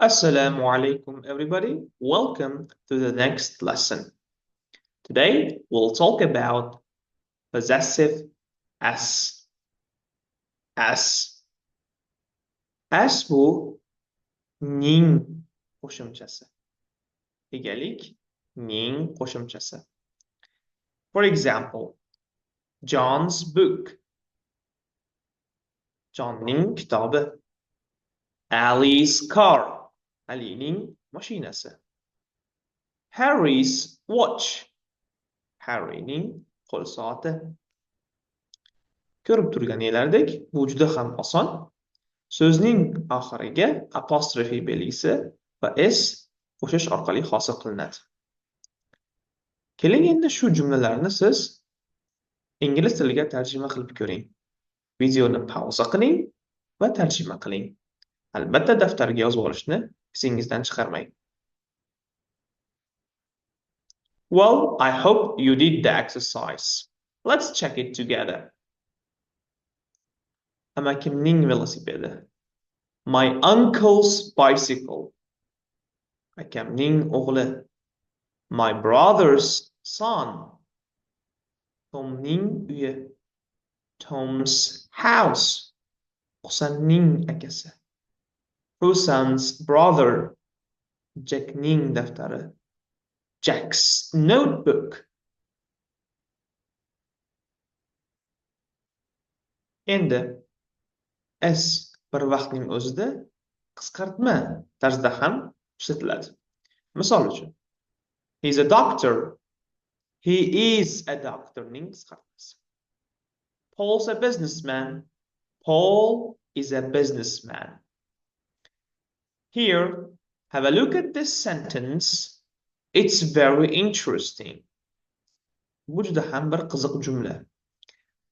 Assalamu alaikum, everybody. Welcome to the next lesson. Today, we'll talk about possessive S. S. S bu ning qo'shimchasi. Egalik ning qo'shimchasi. For example, John's book. Johnning kitobi. Ali's car. Alining mashinasi. Harry's watch. Harryning qo'l soati. Ko'rib turganingizdek, bu juda ham oson. So'zning oxiriga apostrophe belgisi va s qo'shish orqali hosil qilinadi. Keling endi shu jumlalarni siz ingliz tiliga tarjima qilib ko'ring. Videoni pauza qiling va tarjima qiling. Albatta daftarga yozib olishni esingizdan chiqarmang. Well, I hope you did the exercise. Let's check it together. Amakimning velosipedi. My uncle's bicycle. Akamning o'g'li. My brother's son. Tomning uyi. Tom's house. Husanning akasi. Husan's brother. Jackning daftari. Jack's notebook. Endi S bir vaqtning o'zida qisqartma tarzda ham ishlatiladi. Misol uchun, he's a doctor. He is a doctor ning qisqartmasi. Paul's a businessman. Paul is a businessman. Here, have a look at this sentence. It's very interesting. Bu juda ham bir qiziq jumla.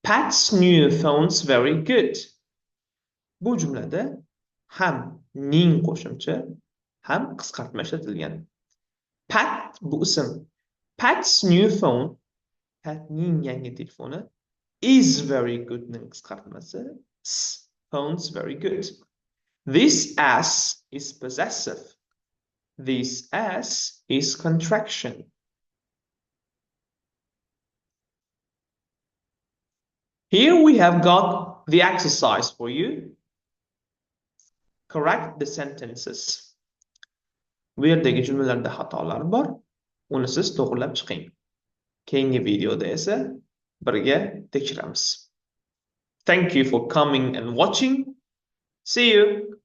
Pat's new phone's very good. Bu jumlada ham ning qo'shimcha, ham qisqartma ishlatilgan. Pat bu ism. Pat's new phone, Patning yangi telefoni, is very good ning qisqartmasi. Phone's very good. This as is possessive. This as is contraction. Here we have got the exercise for you. Correct the sentences. Bu yerdagi jumlalarda xatolar bor. Uni siz to'g'rilab chiqing. Keyingi videoda esa birga tekshiramiz. Thank you for coming and watching. See you.